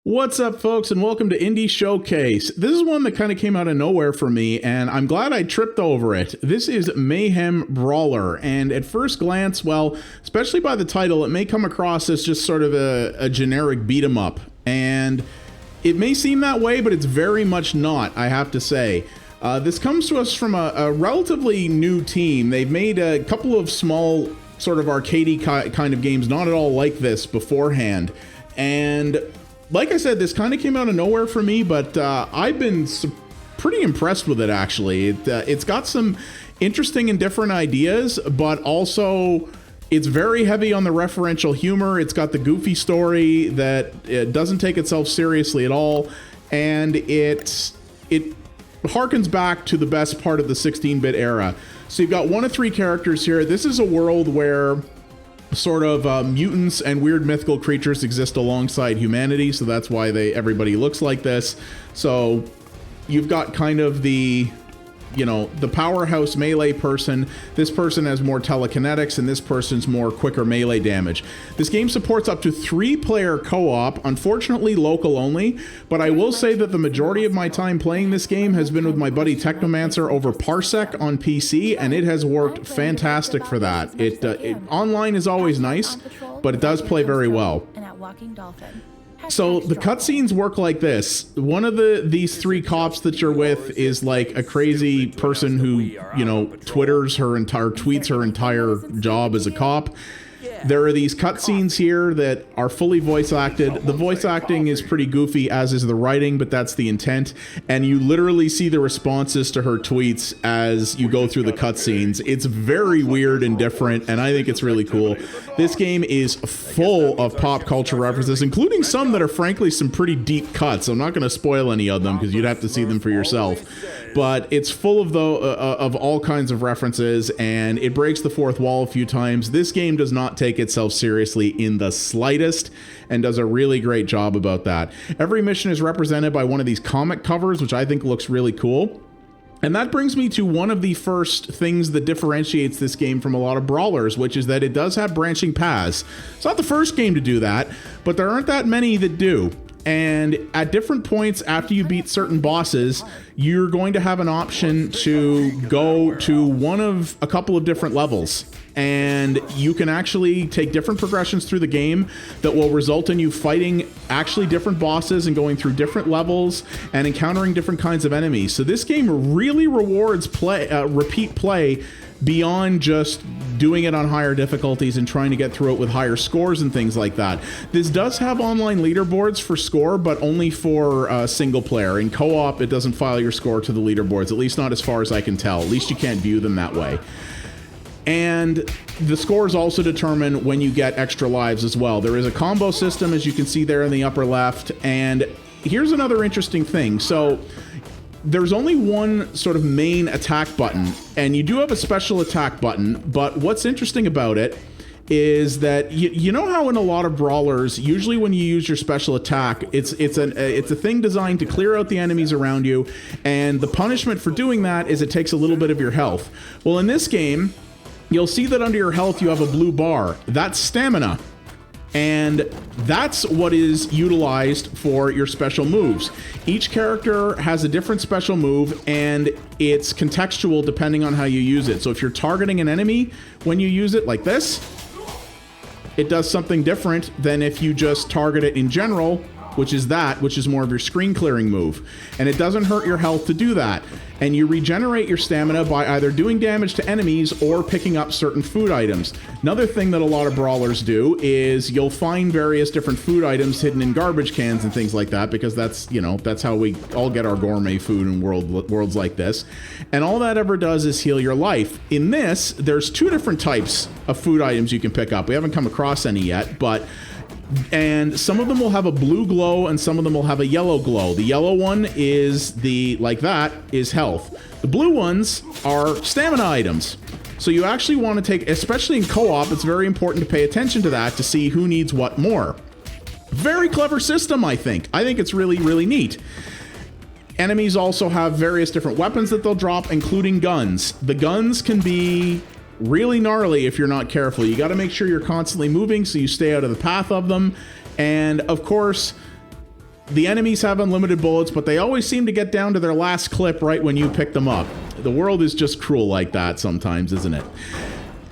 What's up, folks, and welcome to Indie Showcase. This is one that kind of came out of nowhere for me, and I'm glad I tripped over it. This is Mayhem Brawler, and at first glance, well, especially by the title, it may come across as just sort of a generic beat-em-up, and it may seem that way, but it's very much not, I have to say. This comes to us from a relatively new team. They've made a couple of small, sort of arcadey kind of games, not at all like this beforehand, and like I said, this kind of came out of nowhere for me, but I've been pretty impressed with it, actually. It's got some interesting and different ideas, but also it's very heavy on the referential humor. It's got the goofy story that it doesn't take itself seriously at all, and it harkens back to the best part of the 16-bit era. So you've got one of three characters here. This is a world where sort of mutants and weird mythical creatures exist alongside humanity, so that's why everybody looks like this. So you've got kind of the powerhouse melee person. This person has more telekinetics, and this person's more quicker melee damage. This game supports up to 3-player co-op, unfortunately local only, but I will say that the majority of my time playing this game has been with my buddy Technomancer over Parsec on PC, and it has worked fantastic for that. Online is always nice, but it does play very well. So the cutscenes work like this. One of these three cops that you're with is like a crazy person who, tweets her entire job as a cop. There are these cutscenes here that are fully voice acted. The voice acting is pretty goofy, as is the writing, but that's the intent. And you literally see the responses to her tweets as you go through the cutscenes. It's very weird and different, and I think it's really cool. This game is full of pop culture references, including some that are frankly some pretty deep cuts. I'm not going to spoil any of them because you'd have to see them for yourself. But it's full of all kinds of references, and it breaks the fourth wall a few times. This game does not take itself seriously in the slightest and does a really great job about that. Every mission is represented by one of these comic covers, which I think looks really cool. And that brings me to one of the first things that differentiates this game from a lot of brawlers, which is that it does have branching paths. It's not the first game to do that, but there aren't that many that do. And at different points after you beat certain bosses, you're going to have an option to go to a couple of different levels. And you can actually take different progressions through the game that will result in you fighting actually different bosses and going through different levels and encountering different kinds of enemies. So this game really rewards repeat play beyond just doing it on higher difficulties and trying to get through it with higher scores and things like that. This does have online leaderboards for score, but only for single player. In co-op, it doesn't file your score to the leaderboards, at least not as far as I can tell. At least you can't view them that way. And the scores also determine when you get extra lives as well. There is a combo system, as you can see there in the upper left. And here's another interesting thing. So there's only one sort of main attack button, and you do have a special attack button, but what's interesting about it is that you know how in a lot of brawlers, usually when you use your special attack, it's a thing designed to clear out the enemies around you, and the punishment for doing that is it takes a little bit of your health. Well, in this game, you'll see that under your health you have a blue bar. That's stamina. And that's what is utilized for your special moves. Each character has a different special move, and it's contextual depending on how you use it. So if you're targeting an enemy when you use it like this, it does something different than if you just target it in general, which is more of your screen clearing move. And it doesn't hurt your health to do that. And you regenerate your stamina by either doing damage to enemies or picking up certain food items. Another thing that a lot of brawlers do is you'll find various different food items hidden in garbage cans and things like that, because that's how we all get our gourmet food in worlds like this. And all that ever does is heal your life. In this, there's 2 different types of food items you can pick up. We haven't come across any yet, and some of them will have a blue glow and some of them will have a yellow glow. The yellow one is is health. The blue ones are stamina items. So you actually want to take, especially in co-op, it's very important to pay attention to that to see who needs what more. Very clever system, I think. I think it's really, really neat. Enemies also have various different weapons that they'll drop, including guns. The guns can be really gnarly if you're not careful. You got to make sure you're constantly moving so you stay out of the path of them. And of course, the enemies have unlimited bullets, but they always seem to get down to their last clip right when you pick them up. The world is just cruel like that sometimes, isn't it?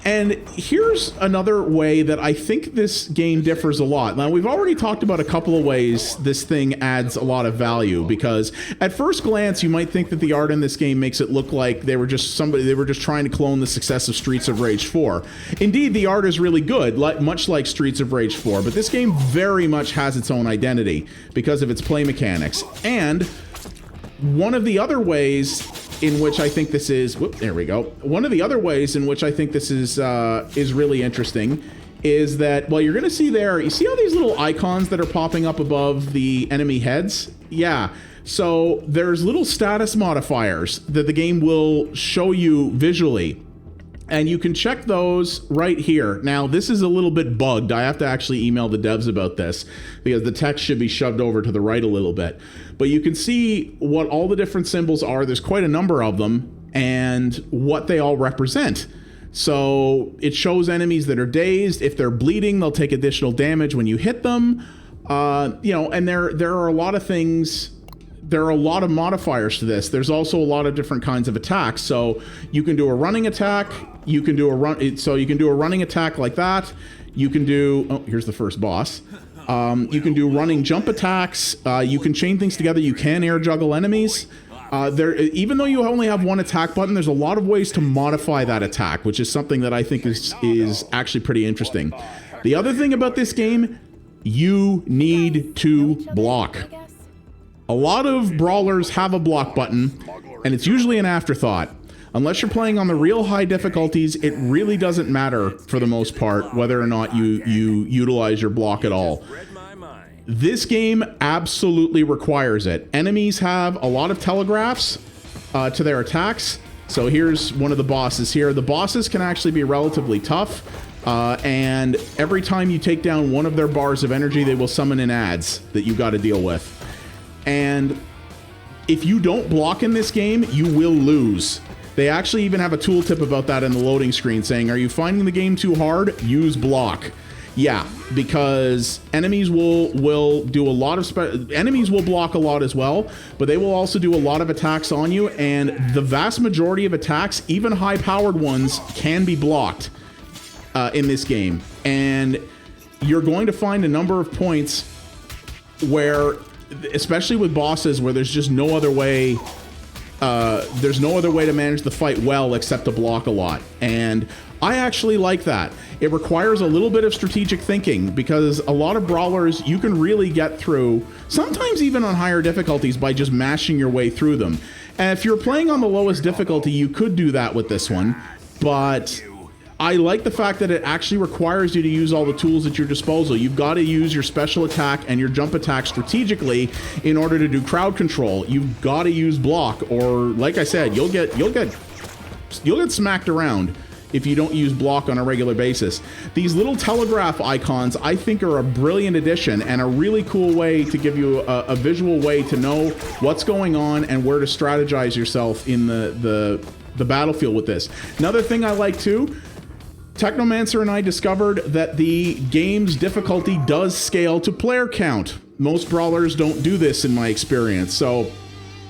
And here's another way that I think this game differs a lot. Now, we've already talked about a couple of ways this thing adds a lot of value, because at first glance, you might think that the art in this game makes it look like they were just trying to clone the success of Streets of Rage 4. Indeed, the art is really good, much like Streets of Rage 4, but this game very much has its own identity because of its play mechanics. And one of the other ways in which I think this is, there we go. One of the other ways in which I think this is really interesting is that, well, you're going to see there, you see all these little icons that are popping up above the enemy heads? Yeah. So there's little status modifiers that the game will show you visually. And you can check those right here. Now, this is a little bit bugged. I have to actually email the devs about this because the text should be shoved over to the right a little bit. But you can see what all the different symbols are. There's quite a number of them and what they all represent. So it shows enemies that are dazed. If they're bleeding, they'll take additional damage when you hit them. You know, and there are a lot of things. There are a lot of modifiers to this. There's also a lot of different kinds of attacks. So you can do a running attack. You can do a running attack like that. You can do, oh, here's the first boss. You can do running jump attacks. You can chain things together. You can air juggle enemies. Even though you only have one attack button, there's a lot of ways to modify that attack, which is something that I think is actually pretty interesting. The other thing about this game, you need to block. A lot of brawlers have a block button, and it's usually an afterthought. Unless you're playing on the real high difficulties, it really doesn't matter for the most part whether or not you utilize your block at all. This game absolutely requires it. Enemies have a lot of telegraphs to their attacks. So here's one of the bosses here. The bosses can actually be relatively tough. And every time you take down one of their bars of energy, they will summon in ads that you got to deal with. And if you don't block in this game, you will lose. They actually even have a tooltip about that in the loading screen saying, are you finding the game too hard? Use block. Yeah, because enemies will do a lot of enemies will block a lot as well, but they will also do a lot of attacks on you, and the vast majority of attacks, even high-powered ones, can be blocked in this game. And you're going to find a number of points where, especially with bosses, where there's just no other way. There's no other way to manage the fight well except to block a lot. And I actually like that. It requires a little bit of strategic thinking because a lot of brawlers you can really get through, sometimes even on higher difficulties, by just mashing your way through them. And if you're playing on the lowest difficulty, you could do that with this one. But I like the fact that it actually requires you to use all the tools at your disposal. You've got to use your special attack and your jump attack strategically in order to do crowd control. You've got to use block, or like I said, you'll get smacked around if you don't use block on a regular basis. These little telegraph icons, I think, are a brilliant addition and a really cool way to give you a visual way to know what's going on and where to strategize yourself in the battlefield with this. Another thing I like too, Technomancer and I discovered that the game's difficulty does scale to player count. Most brawlers don't do this in my experience. So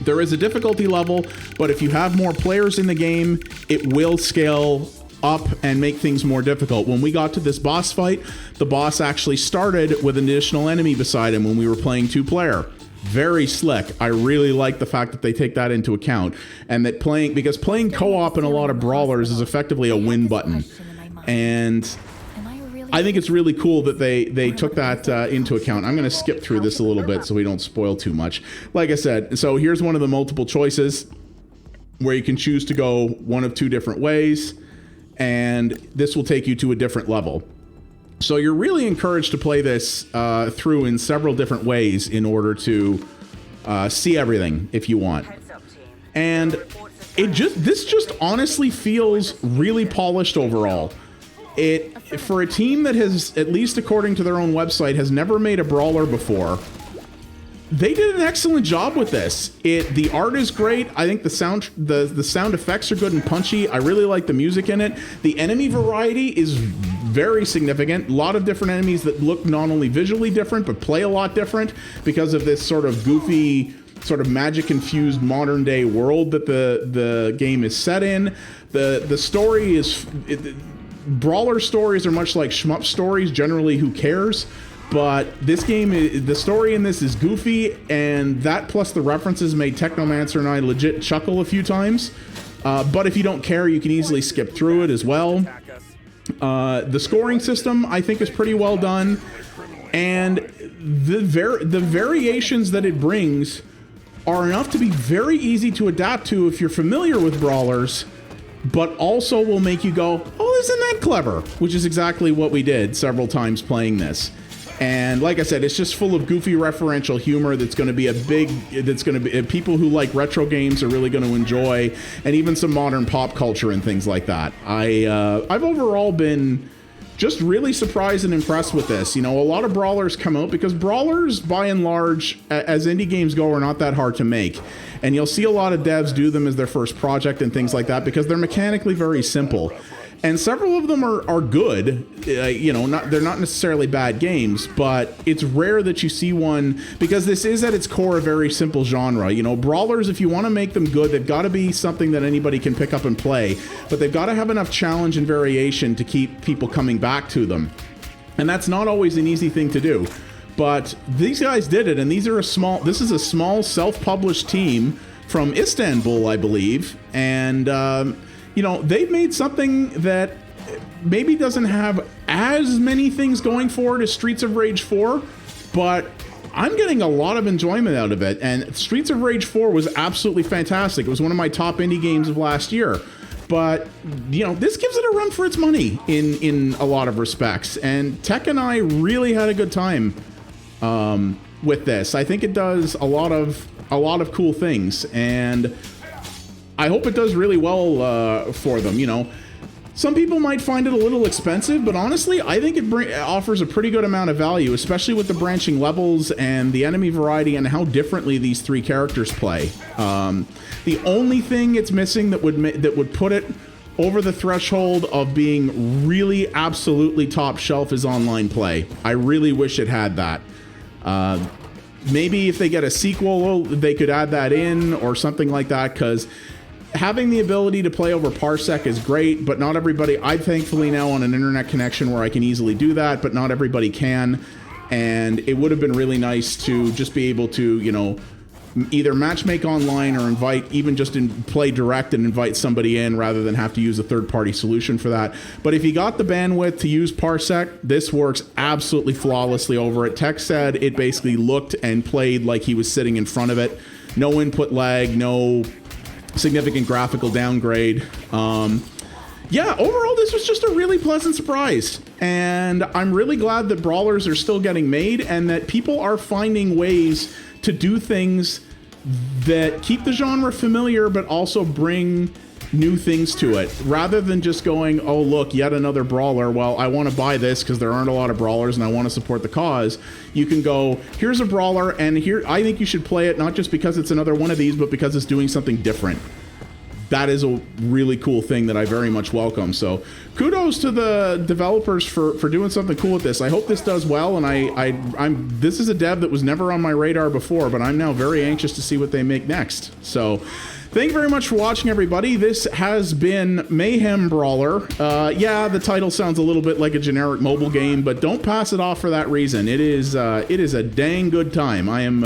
there is a difficulty level, but if you have more players in the game, it will scale up and make things more difficult. When we got to this boss fight, the boss actually started with an additional enemy beside him when we were playing 2-player. Very slick. I really like the fact that they take that into account, and that because playing co-op in a lot of brawlers is effectively a win button. And I think it's really cool that they took that into account. I'm going to skip through this a little bit so we don't spoil too much. Like I said, so here's one of the multiple choices where you can choose to go one of two different ways, and this will take you to a different level. So you're really encouraged to play this through in several different ways in order to see everything if you want. And this just honestly feels really polished overall. For a team that has, at least according to their own website, has never made a brawler before, they did an excellent job with this. The art is great. I think the sound effects are good and punchy. I really like the music in it. The enemy variety is very significant. A lot of different enemies that look not only visually different, but play a lot different because of this sort of goofy, sort of magic-infused modern-day world that the game is set in. The story is... Brawler stories are much like shmup stories. Generally, who cares? But this game, the story in this is goofy, and that plus the references made Technomancer and I legit chuckle a few times. But if you don't care, you can easily skip through it as well. The scoring system, I think, is pretty well done. And the variations that it brings are enough to be very easy to adapt to if you're familiar with brawlers, but also will make you go, oh, isn't that clever? Which is exactly what we did several times playing this. And like I said, it's just full of goofy referential humor that's going to be people who like retro games are really going to enjoy, and even some modern pop culture and things like that. I've overall been just really surprised and impressed with this. You know, a lot of brawlers come out because brawlers, by and large, as indie games go, are not that hard to make. And you'll see a lot of devs do them as their first project and things like that because they're mechanically very simple. And several of them are good, you know, they're not necessarily bad games, but it's rare that you see one, because this is at its core a very simple genre. You know, brawlers, if you want to make them good, they've got to be something that anybody can pick up and play, but they've got to have enough challenge and variation to keep people coming back to them. And that's not always an easy thing to do. But these guys did it, and this is a small self-published team from Istanbul, I believe, and you know, they've made something that maybe doesn't have as many things going for it as Streets of Rage 4, but I'm getting a lot of enjoyment out of it. And Streets of Rage 4 was absolutely fantastic. It was one of my top indie games of last year. But, you know, this gives it a run for its money in a lot of respects. And Tech and I really had a good time with this. I think it does a lot of cool things, and I hope it does really well for them. You know, some people might find it a little expensive, but honestly, I think it offers a pretty good amount of value, especially with the branching levels and the enemy variety and how differently these three characters play. The only thing it's missing that would put it over the threshold of being really absolutely top shelf is online play. I really wish it had that. Maybe if they get a sequel, they could add that in or something like that, because having the ability to play over Parsec is great, but not everybody... I'm thankfully now on an internet connection where I can easily do that, but not everybody can. And it would have been really nice to just be able to, you know, either matchmake online or play direct and invite somebody in rather than have to use a third-party solution for that. But if you got the bandwidth to use Parsec, this works absolutely flawlessly over it. Tech said it basically looked and played like he was sitting in front of it. No input lag, no significant graphical downgrade. Yeah, overall, this was just a really pleasant surprise. And I'm really glad that brawlers are still getting made and that people are finding ways to do things that keep the genre familiar but also bring new things to it, rather than just going, oh look, yet another brawler, well, I want to buy this because there aren't a lot of brawlers and I want to support the cause. You can go, here's a brawler, and here I think you should play it, not just because it's another one of these, but because it's doing something different. That is a really cool thing that I very much welcome. So kudos to the developers for doing something cool with this. I hope this does well, and this is a dev that was never on my radar before, but I'm now very anxious to see what they make next. So thank you very much for watching, everybody. This has been Mayhem Brawler. Yeah, the title sounds a little bit like a generic mobile game, but don't pass it off for that reason. It is a dang good time. I am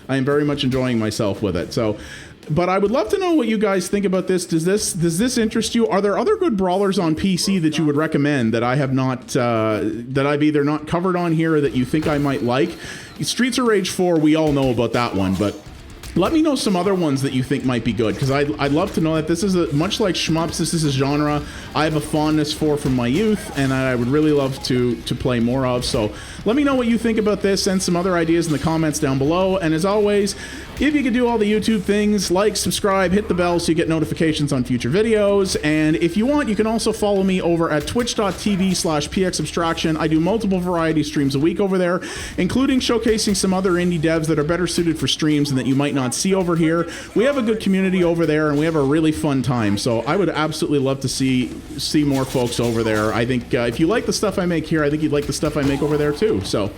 very much enjoying myself with it. So, but I would love to know what you guys think about this. Does this interest you? Are there other good brawlers on PC that you would recommend that I have not, that I've either not covered on here or that you think I might like? Streets of Rage 4, we all know about that one, but let me know some other ones that you think might be good, because I'd love to know that. This is much like shmups, this is a genre I have a fondness for from my youth, and I would really love to play more of. So let me know what you think about this, and some other ideas in the comments down below. And as always, If you could do all the YouTube things, like, subscribe, hit the bell so you get notifications on future videos, and if you want, you can also follow me over at twitch.tv/pxabstraction. I do multiple variety streams a week over there, including showcasing some other indie devs that are better suited for streams and that you might not see over here. We have a good community over there, and we have a really fun time, so I would absolutely love to see more folks over there. I think if you like the stuff I make here, I think you'd like the stuff I make over there too. So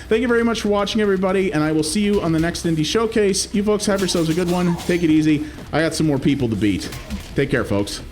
thank you very much for watching, everybody, and I will see you on the next Indie Showcase. You folks have yourselves a good one. Take it easy. I got some more people to beat. Take care, folks.